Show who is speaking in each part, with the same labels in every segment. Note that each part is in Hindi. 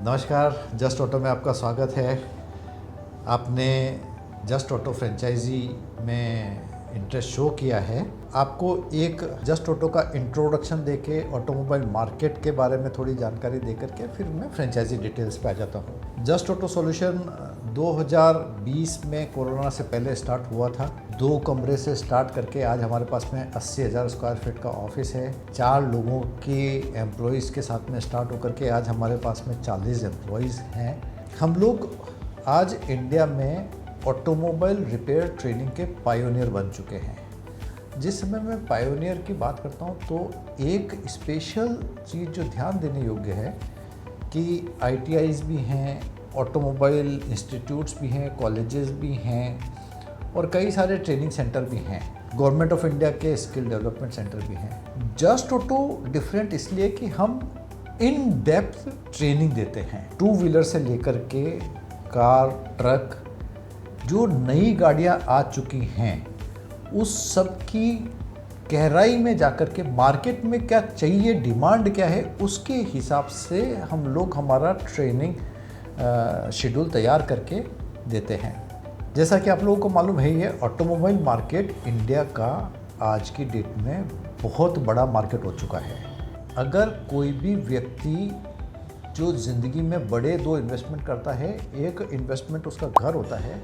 Speaker 1: नमस्कार, जस्ट ऑटो में आपका स्वागत है। आपने जस्ट ऑटो फ्रेंचाइजी में इंटरेस्ट शो किया है। आपको एक जस्ट ऑटो का इंट्रोडक्शन देके ऑटोमोबाइल मार्केट के बारे में थोड़ी जानकारी दे करके फिर मैं फ्रेंचाइजी डिटेल्स पे आ जाता हूँ। जस्ट ऑटो सॉल्यूशन 2020 में कोरोना से पहले स्टार्ट हुआ था। 2 कमरे से स्टार्ट करके आज हमारे पास में 80,000 स्क्वायर फीट का ऑफिस है। 4 लोगों के एम्प्लॉयज़ के साथ में स्टार्ट होकर के आज हमारे पास में 40 एम्प्लॉयज़ हैं। हम लोग आज इंडिया में ऑटोमोबाइल रिपेयर ट्रेनिंग के पायोनियर बन चुके हैं। जिस समय मैं पायोनियर की बात करता हूँ तो एक स्पेशल चीज़ जो ध्यान देने योग्य है कि ITIs भी हैं, ऑटोमोबाइल इंस्टीट्यूट्स भी हैं, कॉलेजेस भी हैं और कई सारे ट्रेनिंग सेंटर भी हैं। गवर्नमेंट ऑफ इंडिया के स्किल डेवलपमेंट सेंटर भी हैं। जस्ट ऑटो डिफरेंट इसलिए कि हम इन डेप्थ ट्रेनिंग देते हैं। 2 व्हीलर से लेकर के कार, ट्रक, जो नई गाड़ियां आ चुकी हैं उस सब की गहराई में जाकर के मार्केट में क्या चाहिए, डिमांड क्या है, उसके हिसाब से हम लोग हमारा ट्रेनिंग शेड्यूल तैयार करके देते हैं। जैसा कि आप लोगों को मालूम है, ये ऑटोमोबाइल मार्केट इंडिया का आज की डेट में बहुत बड़ा मार्केट हो चुका है। अगर कोई भी व्यक्ति जो ज़िंदगी में बड़े 2 इन्वेस्टमेंट करता है, एक इन्वेस्टमेंट उसका घर होता है,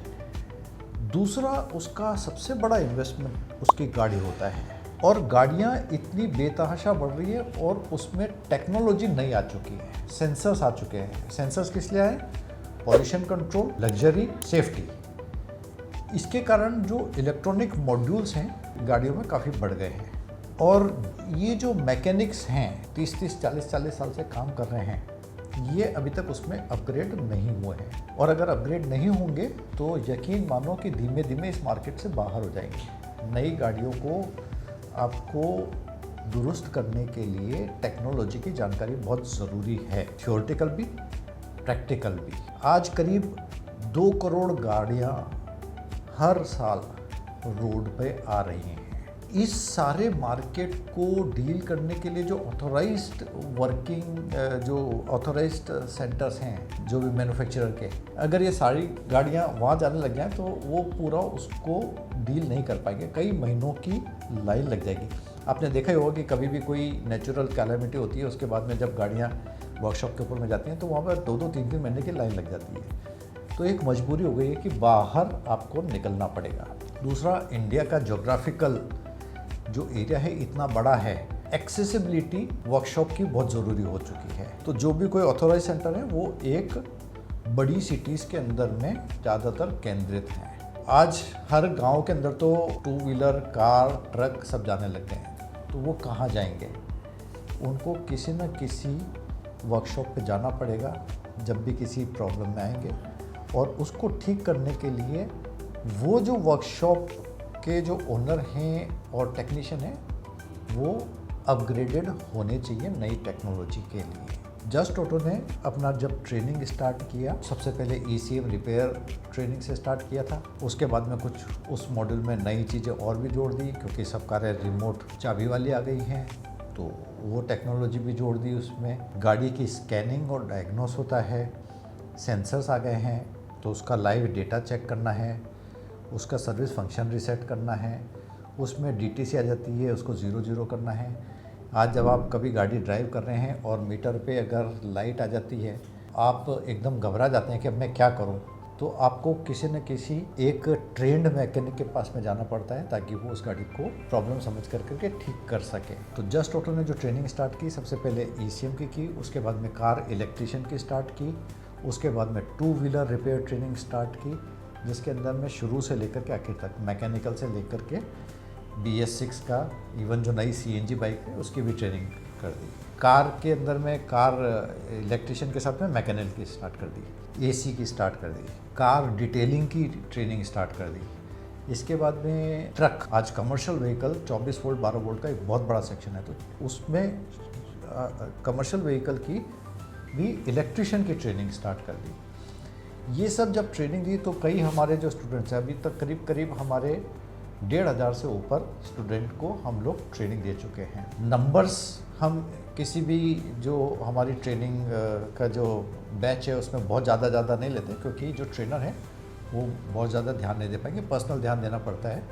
Speaker 1: दूसरा उसका सबसे बड़ा इन्वेस्टमेंट उसकी गाड़ी होता है। और गाड़ियाँ इतनी बेतहाशा बढ़ रही है और उसमें टेक्नोलॉजी नई आ चुकी है। सेंसर्स आ चुके हैं। सेंसर्स किस लिए आए? Pollution control, luxury, safety. इसके कारण जो इलेक्ट्रॉनिक मॉड्यूल्स हैं गाड़ियों में काफ़ी बढ़ गए हैं। और ये जो मैकेनिक्स हैं 30-30, 40-40 साल से काम कर रहे हैं, ये अभी तक उसमें अपग्रेड नहीं हुए हैं। और अगर अपग्रेड नहीं होंगे तो यकीन मानो कि धीमे धीमे इस मार्केट से बाहर हो जाएंगे। नई गाड़ियों को आपको दुरुस्त करने के लिए टेक्नोलॉजी की जानकारी बहुत ज़रूरी है, थियोरेटिकल भी, प्रैक्टिकल भी। आज करीब 2 करोड़ गाड़ियाँ हर साल रोड पे आ रही हैं। इस सारे मार्केट को डील करने के लिए जो ऑथोराइज्ड सेंटर्स हैं, जो भी मैन्युफैक्चरर के, अगर ये सारी गाड़ियाँ वहाँ जाने लग जाएँ तो वो पूरा उसको डील नहीं कर पाएंगे। कई महीनों की लाइन लग जाएगी। आपने देखा ही होगा कि कभी भी कोई नेचुरल कैलामिटी होती है, उसके बाद में जब गाड़ियाँ वर्कशॉप के ऊपर में जाती हैं तो वहाँ पर 2-2, 3-3 महीने की लाइन लग जाती है। तो एक मजबूरी हो गई है कि बाहर आपको निकलना पड़ेगा। दूसरा, इंडिया का ज्योग्राफिकल जो एरिया है इतना बड़ा है, एक्सेसिबिलिटी वर्कशॉप की बहुत ज़रूरी हो चुकी है। तो जो भी कोई ऑथोराइज सेंटर है वो एक बड़ी सिटीज़ के अंदर में ज़्यादातर केंद्रित हैं। आज हर गांव के अंदर तो 2 व्हीलर, कार, ट्रक सब जाने लग गए हैं। तो वो कहाँ जाएंगे? उनको किसी न किसी वर्कशॉप पे जाना पड़ेगा जब भी किसी प्रॉब्लम में आएंगे। और उसको ठीक करने के लिए वो जो वर्कशॉप के जो ओनर हैं और टेक्नीशियन हैं वो अपग्रेडेड होने चाहिए नई टेक्नोलॉजी के लिए। जस्ट ऑटो ने अपना जब ट्रेनिंग स्टार्ट किया, सबसे पहले ECM रिपेयर ट्रेनिंग से स्टार्ट किया था। उसके बाद में कुछ उस मॉड्यूल में नई चीज़ें और भी जोड़ दी, क्योंकि सब कारें रिमोट चाबी वाली आ गई हैं तो वो टेक्नोलॉजी भी जोड़ दी उसमें। गाड़ी की स्कैनिंग और डायग्नोस होता है, सेंसर्स आ गए हैं तो उसका लाइव डेटा चेक करना है, उसका सर्विस फंक्शन रीसेट करना है, उसमें DTC आ जाती है, उसको 0-0 करना है। आज जब आप कभी गाड़ी ड्राइव कर रहे हैं और मीटर पे अगर लाइट आ जाती है, आप एकदम घबरा जाते हैं कि अब मैं क्या करूं, तो आपको किसी न किसी एक ट्रेंड मैकेनिक के पास में जाना पड़ता है ताकि वो उस गाड़ी को प्रॉब्लम समझ करके ठीक कर सके। तो जस्ट ऑटो ने जो ट्रेनिंग स्टार्ट की, सबसे पहले ECM की, उसके बाद में कार इलेक्ट्रीशियन की स्टार्ट की, उसके बाद में 2 व्हीलर रिपेयर ट्रेनिंग स्टार्ट की, जिसके अंदर में शुरू से लेकर के आखिर तक मैकेनिकल से लेकर के BS6 का, इवन जो नई CNG बाइक है उसकी भी ट्रेनिंग कर दी। कार के अंदर में कार इलेक्ट्रीशियन के साथ में मैकेनिकल की स्टार्ट कर दी, AC की स्टार्ट कर दी, कार डिटेलिंग की ट्रेनिंग स्टार्ट कर दी। इसके बाद में ट्रक, आज कमर्शियल व्हीकल 24 वोल्ट 12 वोल्ट का एक बहुत बड़ा सेक्शन है, तो उसमें कमर्शियल व्हीकल की भी इलेक्ट्रीशियन की ट्रेनिंग स्टार्ट कर दी। ये सब जब ट्रेनिंग दी तो कई हमारे जो स्टूडेंट्स हैं, अभी तक करीब हमारे 1,500 से ऊपर स्टूडेंट को हम लोग ट्रेनिंग दे चुके हैं। नंबर्स हम किसी भी जो हमारी ट्रेनिंग का जो बैच है उसमें बहुत ज़्यादा नहीं लेते, क्योंकि जो ट्रेनर है वो बहुत ज़्यादा ध्यान नहीं दे पाएंगे, पर्सनल ध्यान देना पड़ता है।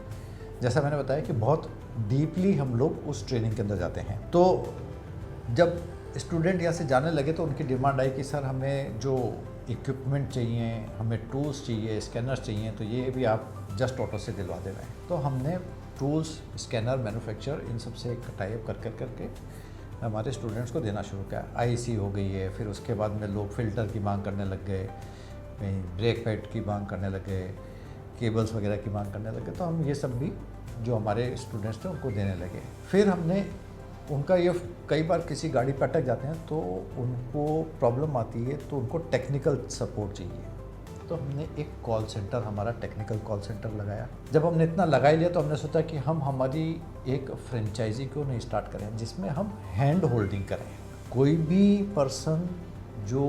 Speaker 1: जैसा मैंने बताया कि बहुत डीपली हम लोग उस ट्रेनिंग के अंदर जाते हैं। तो जब स्टूडेंट यहाँ से जाने लगे तो उनकी डिमांड आई कि सर हमें जो इक्विपमेंट चाहिए, हमें टूल्स चाहिए, स्कैनर्स चाहिए, तो ये भी आप जस्ट ऑटो से दिलवा दे रहे हैं। तो हमने टूल्स, स्कैनर, मैन्युफैक्चर इन सब से टाई अप करके हमारे स्टूडेंट्स को देना शुरू किया। आईसी हो गई है, फिर उसके बाद में लोग फ़िल्टर की मांग करने लग गए, ब्रेक पैड की मांग करने लग गए, केबल्स वगैरह की मांग करने लगे। तो हम ये सब भी जो हमारे स्टूडेंट्स थे उनको देने लगे। फिर हमने उनका ये कई बार किसी गाड़ी पर अटक जाते हैं तो उनको प्रॉब्लम आती है, तो उनको टेक्निकल सपोर्ट चाहिए। तो हमने एक कॉल सेंटर, हमारा टेक्निकल कॉल सेंटर लगाया। जब हमने इतना लगा ही लिया तो हमने सोचा कि हम हमारी एक फ्रेंचाइजी क्यों नहीं स्टार्ट करें जिसमें हम हैंड होल्डिंग करें। कोई भी पर्सन जो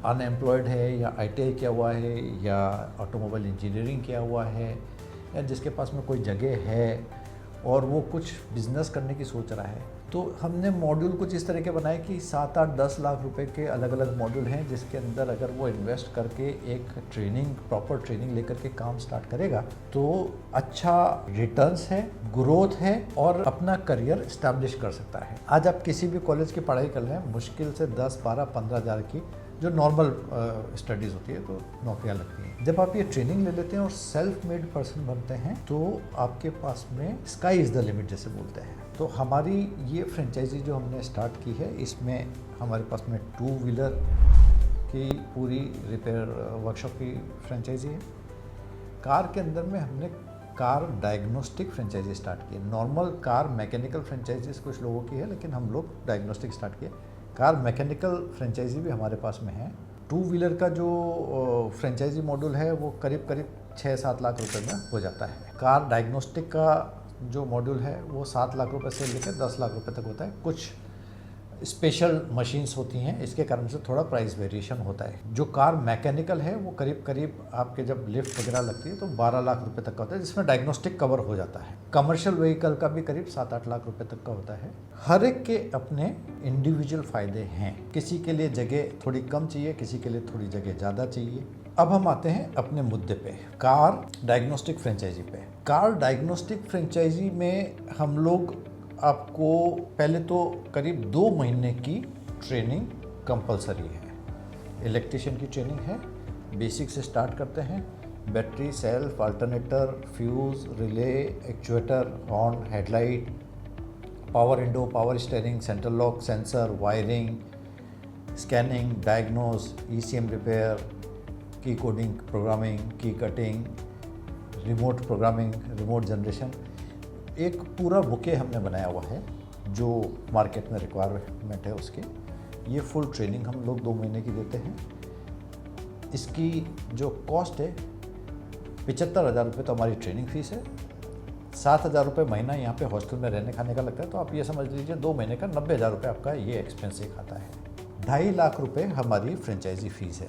Speaker 1: अनएम्प्लॉयड है या ITI किया हुआ है या ऑटोमोबाइल इंजीनियरिंग किया हुआ है या जिसके पास में कोई जगह है और वो कुछ बिज़नेस करने की सोच रहा है, तो हमने मॉड्यूल कुछ इस तरह के बनाए कि 7, 8, 10 लाख रुपए के अलग अलग मॉड्यूल हैं, जिसके अंदर अगर वो इन्वेस्ट करके एक ट्रेनिंग, प्रॉपर ट्रेनिंग लेकर के काम स्टार्ट करेगा तो अच्छा रिटर्न्स है, ग्रोथ है और अपना करियर इस्टेब्लिश कर सकता है। आज आप किसी भी कॉलेज की पढ़ाई कर रहे हैं, मुश्किल से 10, 12, 15 हज़ार की जो नॉर्मल स्टडीज़ होती है तो नौकरियां लगती हैं। जब आप ये ट्रेनिंग ले लेते हैं और सेल्फ मेड पर्सन बनते हैं तो आपके पास में स्काई इज़ द लिमिट जैसे बोलते हैं। तो हमारी ये फ्रेंचाइजी जो हमने स्टार्ट की है, इसमें हमारे पास में 2 व्हीलर की पूरी रिपेयर वर्कशॉप की फ्रेंचाइजी है। कार के अंदर में हमने कार डायग्नोस्टिक फ्रेंचाइजी स्टार्ट की है। नॉर्मल कार मैकेनिकल फ्रेंचाइजीज कुछ लोगों की है, लेकिन हम लोग डायग्नोस्टिक स्टार्ट किए। कार मैकेनिकल फ्रेंचाइजी भी हमारे पास में है। 2 व्हीलर का जो फ्रेंचाइजी मॉड्यूल है वो करीब 6-7 लाख रुपए में हो जाता है। कार डायग्नोस्टिक का जो मॉड्यूल है वो 7 लाख रुपए से लेकर 10 लाख रुपए तक होता है। कुछ स्पेशल मशीन्स होती हैं, इसके कारण से थोड़ा प्राइस वेरिएशन होता है। जो कार मैकेनिकल है वो करीब आपके जब लिफ्ट वगैरह लगती है तो 12 लाख रुपए तक का होता है, जिसमें डायग्नोस्टिक कवर हो जाता है। कमर्शियल व्हीकल का भी करीब 7-8 लाख रुपए तक का होता है। हर एक के अपने इंडिविजुअल फ़ायदे हैं। किसी के लिए जगह थोड़ी कम चाहिए, किसी के लिए थोड़ी जगह ज़्यादा चाहिए। अब हम आते हैं अपने मुद्दे पे, कार डायग्नोस्टिक फ्रेंचाइजी पे। कार डायग्नोस्टिक फ्रेंचाइजी में हम लोग आपको पहले तो करीब 2 महीने की ट्रेनिंग कंपलसरी है। इलेक्ट्रिशियन की ट्रेनिंग है, बेसिक से स्टार्ट करते हैं। Battery, self, alternator, fuse, relay, actuator, horn, headlight, power window, power steering, central lock, sensor, wiring, scanning, diagnose, ECM repair, की कोडिंग, प्रोग्रामिंग, की cutting, remote programming, remote generation, एक पूरा बुके हमने बनाया हुआ है जो मार्केट में रिक्वायरमेंट है उसके। ये फुल ट्रेनिंग हम लोग 2 महीने की देते हैं। इसकी जो कॉस्ट है 75,000 रुपये तो हमारी ट्रेनिंग फ़ीस है। 7,000 रुपये महीना यहाँ पे हॉस्टल में रहने खाने का लगता है। तो आप ये समझ लीजिए 2 महीने का 90,000 रुपये आपका ये एक्सपेंस एक आता है। 2.5 लाख रुपये हमारी फ्रेंचाइजी फ़ीस है।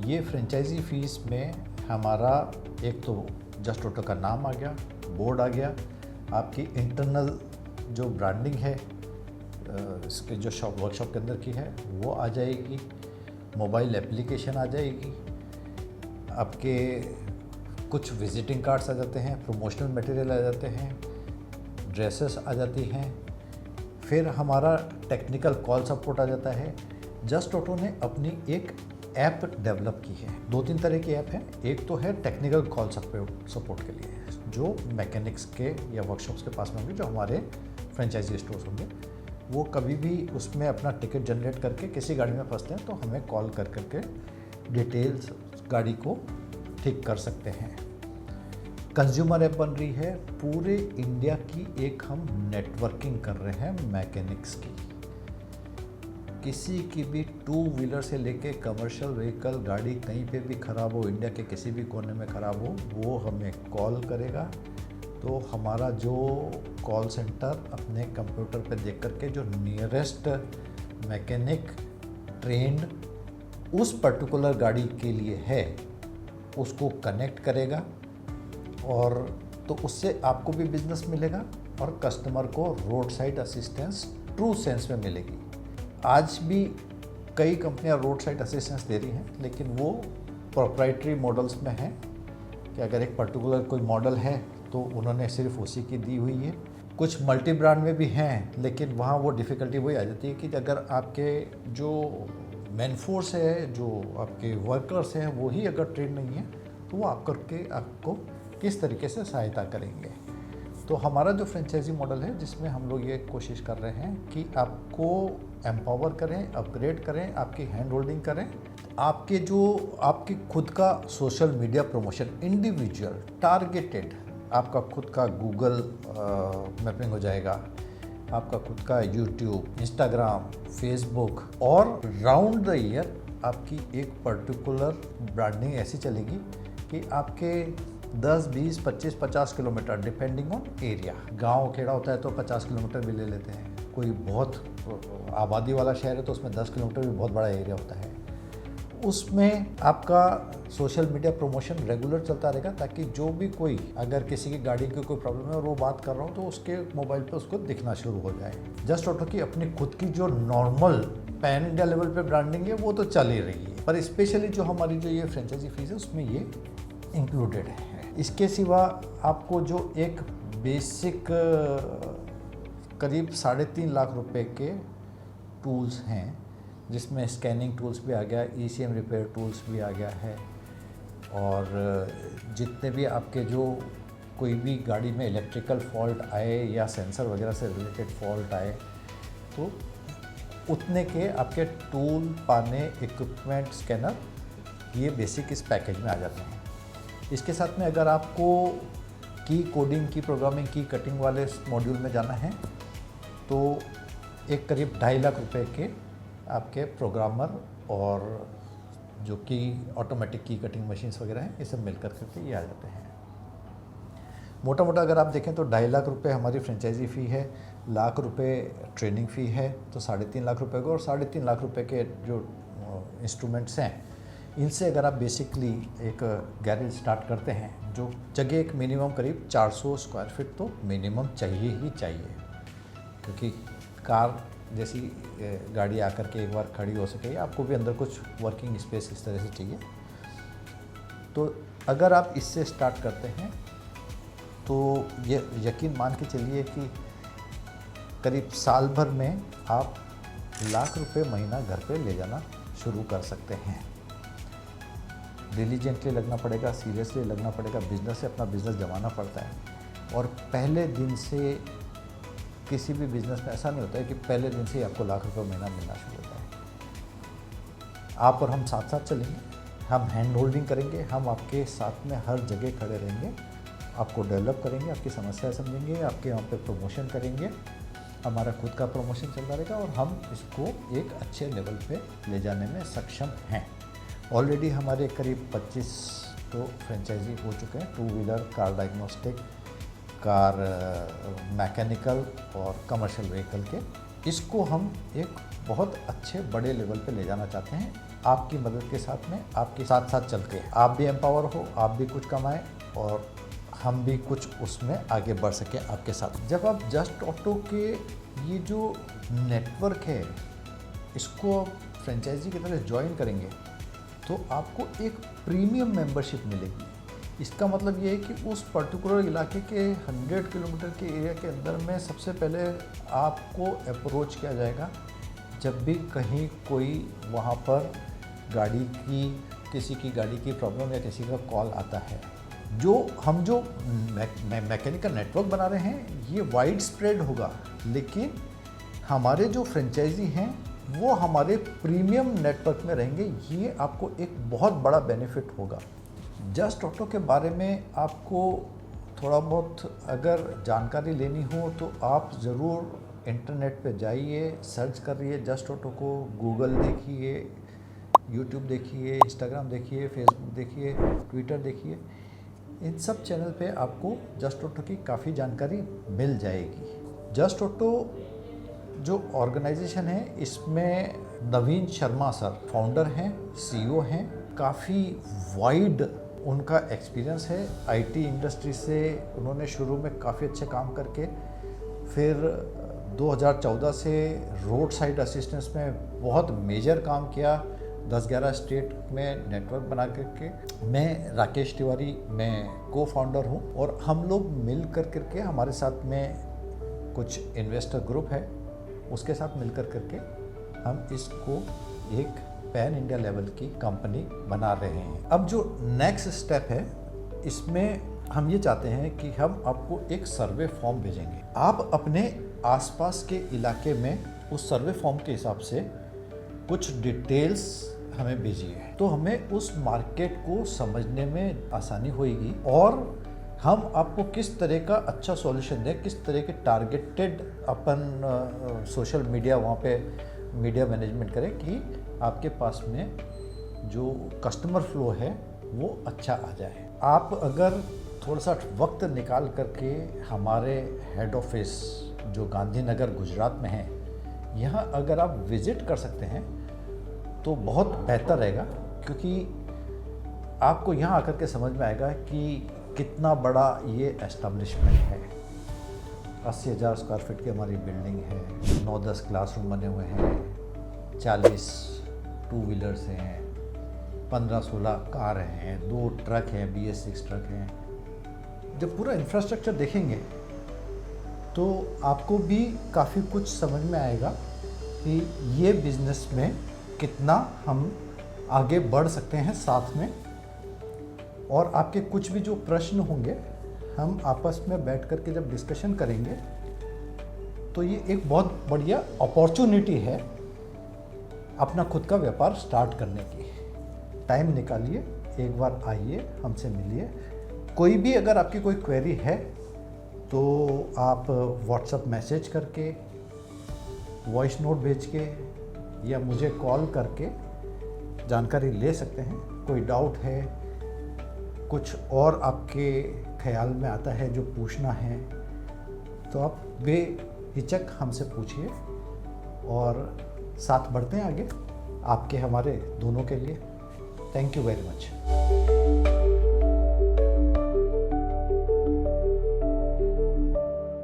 Speaker 1: ये फ्रेंचाइजी फ़ीस में हमारा एक तो जस्ट ऑटो का नाम आ गया, बोर्ड आ गया, आपकी इंटरनल जो ब्रांडिंग है इसके जो वर्कशॉप के अंदर की है वो आ जाएगी, मोबाइल एप्लीकेशन आ जाएगी, आपके कुछ विजिटिंग कार्ड्स आ जाते हैं, प्रमोशनल मटेरियल आ जाते हैं, ड्रेसेस आ जाती हैं, फिर हमारा टेक्निकल कॉल सपोर्ट आ जाता है। जस्ट ऑटो ने अपनी एक ऐप डेवलप की है। 2-3 तरह की ऐप है। एक तो है टेक्निकल कॉल सपोर्ट के लिए, जो मैकेनिक्स के या वर्कशॉप्स के पास में होंगे, जो हमारे फ्रेंचाइजी स्टोर्स होंगे, वो कभी भी उसमें अपना टिकट जनरेट करके किसी गाड़ी में फंसते हैं तो हमें कॉल करके डिटेल्स गाड़ी को ठीक कर सकते हैं। कंज्यूमर ऐप बन रही है। पूरे इंडिया की एक हम नेटवर्किंग कर रहे हैं मैकेनिक्स की। किसी की भी 2 व्हीलर से लेके कमर्शियल व्हीकल गाड़ी कहीं पे भी ख़राब हो, इंडिया के किसी भी कोने में ख़राब हो, वो हमें कॉल करेगा। तो हमारा जो कॉल सेंटर अपने कंप्यूटर पे देख करके जो नियरेस्ट मैकेनिक ट्रेंड उस पर्टिकुलर गाड़ी के लिए है उसको कनेक्ट करेगा। और तो उससे आपको भी बिजनेस मिलेगा और कस्टमर को road side assistance true sense में मिलेगी। आज भी कई कंपनियां रोड साइड असिस्टेंस दे रही हैं, लेकिन वो प्रोप्राइटरी मॉडल्स में है कि अगर एक पर्टिकुलर कोई मॉडल है तो उन्होंने सिर्फ उसी की दी हुई है। कुछ मल्टी ब्रांड में भी हैं, लेकिन वहाँ वो डिफ़िकल्टी वही आ जाती है कि अगर आपके जो मैन फोर्स है, जो आपके वर्कर्स हैं, वो ही अगर ट्रेन नहीं है तो वो आपको किस तरीके से सहायता करेंगे। तो हमारा जो फ्रेंचाइजी मॉडल है, जिसमें हम लोग ये कोशिश कर रहे हैं कि आपको एम्पावर करें, अपग्रेड करें, आपकी हैंड होल्डिंग करें, आपकी खुद का social media promotion, individual targeted, आपका खुद का गूगल मैपिंग हो जाएगा, आपका खुद का यूट्यूब, इंस्टाग्राम, फेसबुक, और राउंड द ईयर आपकी एक पर्टिकुलर ब्रांडिंग ऐसी चलेगी कि आपके 10, 20, 25, 50 किलोमीटर डिपेंडिंग ऑन एरिया। गांव खेड़ा होता है तो 50 किलोमीटर भी ले लेते हैं, कोई बहुत आबादी वाला शहर है तो उसमें 10 किलोमीटर भी बहुत बड़ा एरिया होता है। उसमें आपका सोशल मीडिया प्रमोशन रेगुलर चलता रहेगा, ताकि जो भी कोई अगर किसी की गाड़ी की कोई प्रॉब्लम है और वो बात कर रहा हो तो उसके मोबाइल पे उसको दिखना शुरू हो जाए। जस्ट ऑटो की अपनी खुद की जो नॉर्मल पैन इंडिया लेवल पे ब्रांडिंग है वो तो चल ही रही है, पर स्पेशली जो हमारी जो ये फ्रेंचाइजी फीस है उसमें ये इंक्लूडेड है। इसके सिवा आपको जो एक बेसिक करीब 3.5 लाख रुपए के टूल्स हैं, जिसमें स्कैनिंग टूल्स भी आ गया, ECM रिपेयर टूल्स भी आ गया है, और जितने भी आपके जो कोई भी गाड़ी में इलेक्ट्रिकल फॉल्ट आए या सेंसर वगैरह से रिलेटेड फॉल्ट आए तो उतने के आपके टूल, पाने, इक्विपमेंट, स्कैनर, ये बेसिक इस पैकेज में आ जाते हैं। इसके साथ में अगर आपको की कोडिंग, की प्रोग्रामिंग, की कटिंग वाले मॉड्यूल में जाना है तो एक करीब 2.5 लाख रुपए के आपके प्रोग्रामर और जो की ऑटोमेटिक की कटिंग मशीन्स वगैरह हैं, ये सब मिलकर करके ये आ जाते हैं। मोटा मोटा अगर आप देखें तो 2.5 लाख रुपए हमारी फ्रेंचाइजी फ़ी है, 1 लाख रुपए ट्रेनिंग फ़ी है, तो 3.5 लाख रुपए को, और 3.5 लाख रुपए के जो इंस्ट्रूमेंट्स हैं, इनसे अगर आप बेसिकली एक गैरेज स्टार्ट करते हैं, जो जगह एक मिनिमम करीब 400 स्क्वायर फीट तो मिनिमम चाहिए ही चाहिए, क्योंकि कार जैसी गाड़ी आकर के एक बार खड़ी हो सके, आपको भी अंदर कुछ वर्किंग स्पेस इस तरह से चाहिए। तो अगर आप इससे स्टार्ट करते हैं तो ये यकीन मान के चलिए कि करीब साल भर में आप 1 लाख रुपए महीना घर पे ले जाना शुरू कर सकते हैं। डिलीजेंटली लगना पड़ेगा, सीरियसली लगना पड़ेगा, बिजनेस से अपना बिजनेस जमाना पड़ता है। और पहले दिन से किसी भी बिजनेस में ऐसा नहीं होता है कि पहले दिन से ही आपको 1 लाख रुपए महीना मिलना शुरू होता है। आप और हम साथ साथ चलेंगे, हम हैंड होल्डिंग करेंगे, हम आपके साथ में हर जगह खड़े रहेंगे, आपको डेवलप करेंगे, आपकी समस्या समझेंगे, आपके यहाँ पे प्रमोशन करेंगे, हमारा खुद का प्रमोशन चलता रहेगा और हम इसको एक अच्छे लेवल पे ले जाने में सक्षम हैं। ऑलरेडी हमारे करीब 25 तो फ्रेंचाइजी हो चुके हैं, 2 wheeler, car diagnostic, car mechanical और कमर्शियल व्हीकल के। इसको हम एक बहुत अच्छे बड़े लेवल पे ले जाना चाहते हैं, आपकी मदद के साथ में, आपके साथ साथ चल के। आप भी एम्पावर हो, आप भी कुछ कमाएं और हम भी कुछ उसमें आगे बढ़ सकें आपके साथ। जब आप जस्ट ऑटो के ये जो नेटवर्क है, इसको फ्रेंचाइजी की तरह ज्वाइन करेंगे तो आपको एक प्रीमियम मेंबरशिप मिलेगी। इसका मतलब ये है कि उस पर्टिकुलर इलाके के 100 किलोमीटर के एरिया के अंदर में सबसे पहले आपको अप्रोच किया जाएगा जब भी कहीं कोई वहाँ पर किसी की गाड़ी की प्रॉब्लम या किसी का कॉल आता है। जो मैकेनिकल नेटवर्क बना रहे हैं ये वाइड स्प्रेड होगा, लेकिन हमारे जो फ्रेंचाइजी हैं वो हमारे प्रीमियम नेटवर्क में रहेंगे। ये आपको एक बहुत बड़ा बेनिफिट होगा। जस्ट ऑटो के बारे में आपको थोड़ा बहुत अगर जानकारी लेनी हो तो आप ज़रूर इंटरनेट पे जाइए, सर्च करिए जस्ट ऑटो को, गूगल देखिए, यूट्यूब देखिए, इंस्टाग्राम देखिए, फेसबुक देखिए, ट्विटर देखिए। इन सब चैनल पे आपको जस्ट ऑटो की काफ़ी जानकारी मिल जाएगी। जस्ट ऑटो जो ऑर्गेनाइजेशन है, इसमें नवीन शर्मा सर फाउंडर हैं, CEO हैं। काफ़ी वाइड उनका एक्सपीरियंस है आईटी इंडस्ट्री से। उन्होंने शुरू में काफ़ी अच्छे काम करके फिर 2014 से रोड साइड असिस्टेंस में बहुत मेजर काम किया, 10-11 स्टेट में नेटवर्क बना करके। मैं राकेश तिवारी, मैं को फाउंडर हूँ और हम लोग मिल करके हमारे साथ में कुछ इन्वेस्टर ग्रुप है, उसके साथ मिल करके हम इसको एक पैन इंडिया लेवल की कंपनी बना रहे हैं। अब जो नेक्स्ट स्टेप है इसमें हम ये चाहते हैं कि हम आपको एक सर्वे फॉर्म भेजेंगे। आप अपने आसपास के इलाके में उस सर्वे फॉर्म के हिसाब से कुछ डिटेल्स हमें भेजिए, तो हमें उस मार्केट को समझने में आसानी होगी और हम आपको किस तरह का अच्छा सॉल्यूशन दें, किस तरह के टारगेटेड अपन सोशल मीडिया वहाँ पे मीडिया मैनेजमेंट करें कि आपके पास में जो कस्टमर फ्लो है वो अच्छा आ जाए। आप अगर थोड़ा सा वक्त निकाल करके हमारे हेड ऑफिस जो गांधीनगर गुजरात में है, यहाँ अगर आप विज़िट कर सकते हैं तो बहुत बेहतर रहेगा, क्योंकि आपको यहाँ आकर के समझ में आएगा कि कितना बड़ा ये एस्टेब्लिशमेंट है। 80,000 स्क्वायर फीट की हमारी बिल्डिंग है, 9-10 क्लासरूम बने हुए हैं, 40 टू व्हीलर्स हैं, 15-16 कार हैं, 2 ट्रक हैं, BS6 ट्रक हैं। जब पूरा इंफ्रास्ट्रक्चर देखेंगे तो आपको भी काफ़ी कुछ समझ में आएगा कि ये बिज़नेस में कितना हम आगे बढ़ सकते हैं साथ में। और आपके कुछ भी जो प्रश्न होंगे हम आपस में बैठ कर के जब डिस्कशन करेंगे तो ये एक बहुत बढ़िया अपॉर्चुनिटी है अपना खुद का व्यापार स्टार्ट करने की। टाइम निकालिए, एक बार आइए, हमसे मिलिए। कोई भी अगर आपकी कोई क्वेरी है तो आप व्हाट्सएप मैसेज करके, वॉइस नोट भेज के या मुझे कॉल करके जानकारी ले सकते हैं। कोई डाउट है, कुछ और आपके ख्याल में आता है जो पूछना है, तो आप बेहिचक हमसे पूछिए और साथ बढ़ते हैं आगे आपके हमारे दोनों के लिए। Thank you very much.